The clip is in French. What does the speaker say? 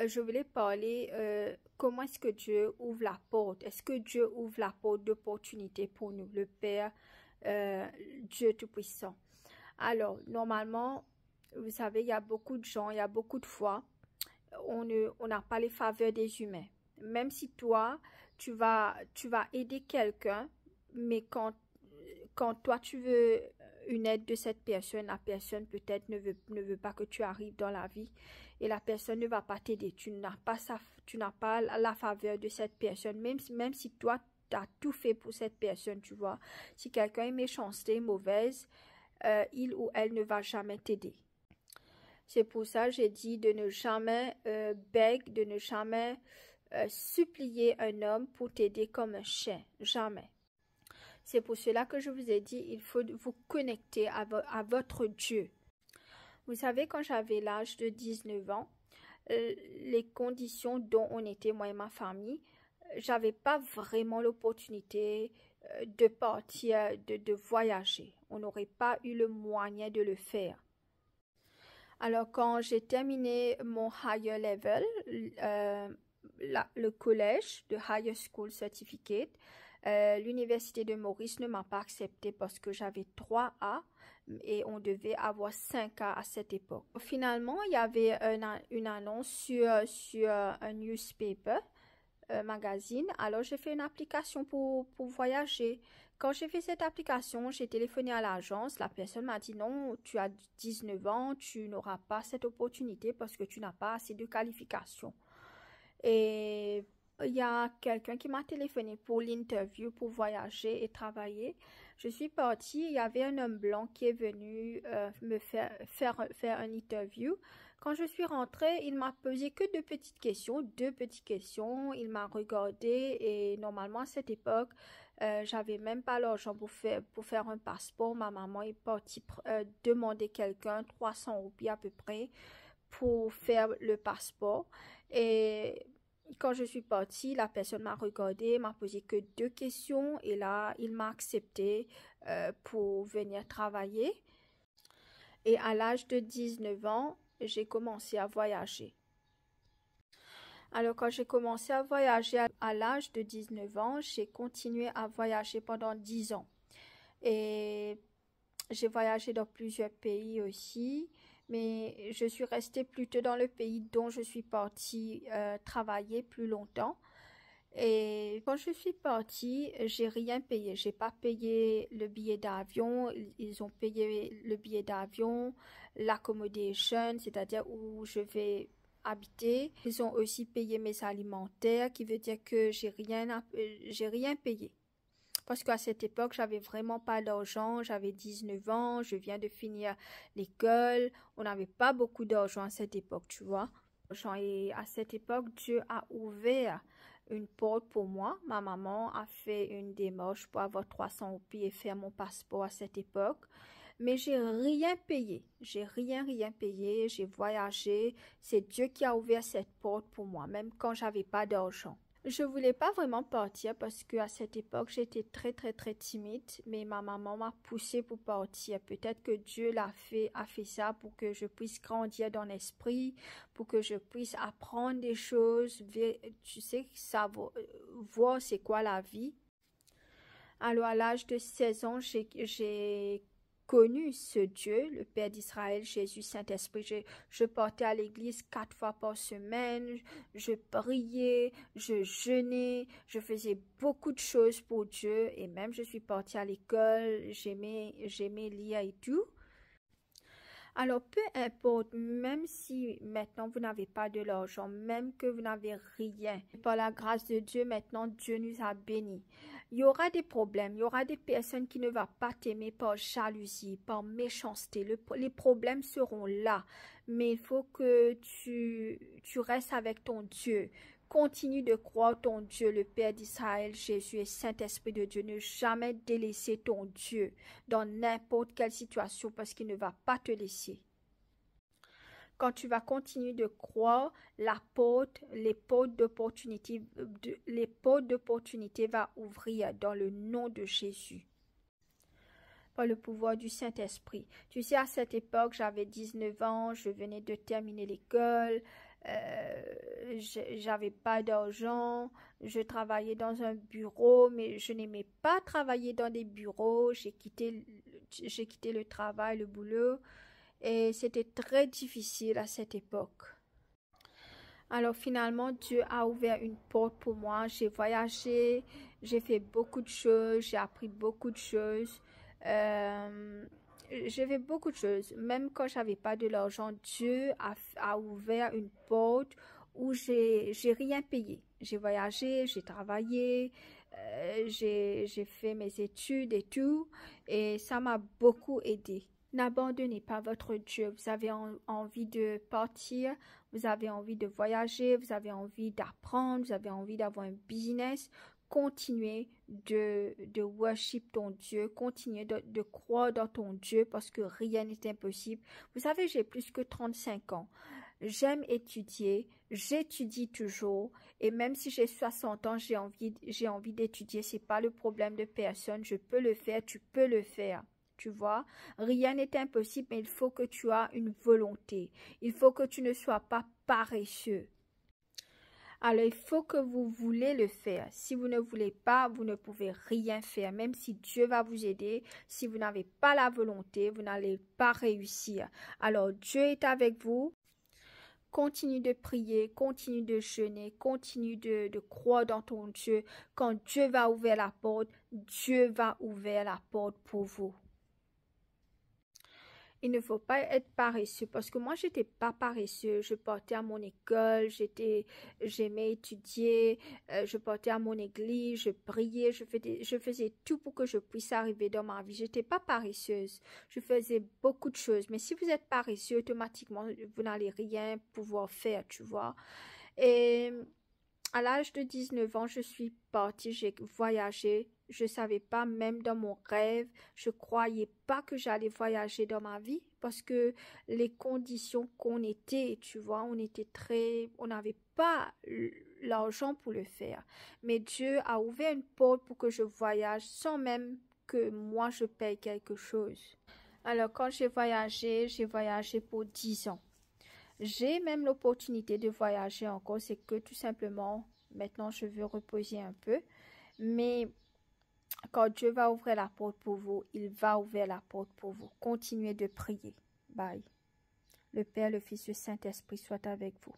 je voulais parler comment est-ce que Dieu ouvre la porte. Est-ce que Dieu ouvre la porte d'opportunité pour nous, le Père, Dieu Tout-Puissant? Alors, normalement, vous savez, il y a beaucoup de gens, il y a beaucoup de fois, on n'a pas les faveurs des humains. Même si toi, tu vas aider quelqu'un, mais quand toi, tu veux une aide de cette personne, la personne peut-être ne veut pas que tu arrives dans la vie et la personne ne va pas t'aider. Tu n'as pas la faveur de cette personne, même si toi, tu as tout fait pour cette personne, tu vois. Si quelqu'un est méchanceté, mauvaise, il ou elle ne va jamais t'aider. C'est pour ça que j'ai dit de ne jamais de ne jamais supplier un homme pour t'aider comme un chien. Jamais. C'est pour cela que je vous ai dit, il faut vous connecter à votre Dieu. Vous savez, quand j'avais l'âge de 19 ans, les conditions dont on était, moi et ma famille, j'avais pas vraiment l'opportunité de partir, de voyager. On n'aurait pas eu le moyen de le faire. Alors, quand j'ai terminé mon higher level, le collège de Higher School Certificate, l'université de Maurice ne m'a pas accepté parce que j'avais 3A et on devait avoir 5A à cette époque. Finalement, il y avait une annonce sur un newspaper, magazine. Alors, j'ai fait une application pour voyager. Quand j'ai fait cette application, j'ai téléphoné à l'agence. La personne m'a dit non, tu as 19 ans, tu n'auras pas cette opportunité parce que tu n'as pas assez de qualifications. Et il y a quelqu'un qui m'a téléphoné pour l'interview, pour voyager et travailler. Je suis partie, il y avait un homme blanc qui est venu me faire un interview. Quand je suis rentrée, il m'a posé que deux petites questions. Il m'a regardé et normalement à cette époque, j'avais même pas l'argent pour faire un passeport. Ma maman est partie demander quelqu'un 300 roupies à peu près pour faire le passeport. Et quand je suis partie, la personne m'a regardé, m'a posé que deux questions et là, il m'a accepté pour venir travailler. Et à l'âge de 19 ans, j'ai commencé à voyager. Alors, quand j'ai commencé à voyager à l'âge de 19 ans, j'ai continué à voyager pendant 10 ans. Et j'ai voyagé dans plusieurs pays aussi, mais je suis restée plutôt dans le pays dont je suis partie travailler plus longtemps. Et quand je suis partie, j'ai rien payé. J'ai pas payé le billet d'avion. Ils ont payé le billet d'avion, l'accommodation, c'est-à-dire où je vais habiter. Ils ont aussi payé mes alimentaires, qui veut dire que j'ai rien payé. Parce qu'à cette époque, j'avais vraiment pas d'argent. J'avais 19 ans, je viens de finir l'école. On n'avait pas beaucoup d'argent à cette époque, tu vois. Et à cette époque, Dieu a ouvert une porte pour moi. Ma maman a fait une démarche pour avoir 300 roupies et faire mon passeport à cette époque. Mais j'ai rien payé. J'ai rien payé. J'ai voyagé. C'est Dieu qui a ouvert cette porte pour moi, même quand j'avais pas d'argent. Je voulais pas vraiment partir parce que à cette époque, j'étais très timide, mais ma maman m'a poussée pour partir. Peut-être que Dieu a fait ça pour que je puisse grandir dans l'esprit, pour que je puisse apprendre des choses, tu sais, voir c'est quoi la vie. Alors, à l'âge de 16 ans, j'ai connu ce Dieu, le Père d'Israël, Jésus, Saint-Esprit. Je partais à l'église 4 fois par semaine, je priais, je jeûnais, je faisais beaucoup de choses pour Dieu et même je suis partie à l'école, j'aimais lire et tout. Alors, peu importe, même si maintenant vous n'avez pas de l'argent, même que vous n'avez rien, par la grâce de Dieu, maintenant Dieu nous a bénis. Il y aura des problèmes, il y aura des personnes qui ne vont pas t'aimer par jalousie, par méchanceté. Les problèmes seront là, mais il faut que tu restes avec ton Dieu. Continue de croire ton Dieu, le Père d'Israël, Jésus et Saint-Esprit de Dieu. Ne jamais délaisser ton Dieu dans n'importe quelle situation parce qu'il ne va pas te laisser. Quand tu vas continuer de croire, les portes d'opportunité vont ouvrir dans le nom de Jésus. Par le pouvoir du Saint-Esprit. Tu sais, à cette époque, j'avais 19 ans, je venais de terminer l'école. j'avais pas d'argent, je travaillais dans un bureau, mais je n'aimais pas travailler dans des bureaux. J'ai quitté le travail, le boulot, et c'était très difficile à cette époque. Alors finalement, Dieu a ouvert une porte pour moi. J'ai voyagé, j'ai fait beaucoup de choses, j'ai appris beaucoup de choses. Euh, j'ai fait beaucoup de choses. Même quand j'avais pas de l'argent, Dieu a ouvert une porte où j'ai rien payé. J'ai voyagé, j'ai travaillé, j'ai fait mes études et tout, et ça m'a beaucoup aidé. N'abandonnez pas votre Dieu. Vous avez envie de partir, vous avez envie de voyager, vous avez envie d'apprendre, vous avez envie d'avoir un business. Continuez de worship ton Dieu, continuez de croire dans ton Dieu parce que rien n'est impossible. Vous savez, j'ai plus que 35 ans. J'aime étudier, j'étudie toujours et même si j'ai 60 ans, j'ai envie d'étudier. C'est pas le problème de personne. Je peux le faire, tu peux le faire. Tu vois, rien n'est impossible, mais il faut que tu aies une volonté. Il faut que tu ne sois pas paresseux. Alors, il faut que vous voulez le faire. Si vous ne voulez pas, vous ne pouvez rien faire. Même si Dieu va vous aider, si vous n'avez pas la volonté, vous n'allez pas réussir. Alors, Dieu est avec vous. Continue de prier, continue de jeûner, continue de croire dans ton Dieu. Quand Dieu va ouvrir la porte, Dieu va ouvrir la porte pour vous. Il ne faut pas être paresseux parce que moi, j'étais pas paresseux. Je partais à mon école, j'aimais étudier, je partais à mon église, je priais, je faisais tout pour que je puisse arriver dans ma vie. J'étais pas paresseuse. Je faisais beaucoup de choses. Mais si vous êtes paresseux, automatiquement, vous n'allez rien pouvoir faire, tu vois. Et à l'âge de 19 ans, je suis partie, j'ai voyagé. Je ne savais pas, même dans mon rêve, je ne croyais pas que j'allais voyager dans ma vie parce que les conditions qu'on était, tu vois, on n'avait pas l'argent pour le faire. Mais Dieu a ouvert une porte pour que je voyage sans même que moi je paye quelque chose. Alors, quand j'ai voyagé pour 10 ans. J'ai même l'opportunité de voyager encore, c'est que tout simplement, maintenant je veux reposer un peu. Mais quand Dieu va ouvrir la porte pour vous, il va ouvrir la porte pour vous. Continuez de prier. Bye. Le Père, le Fils, le Saint-Esprit soit avec vous.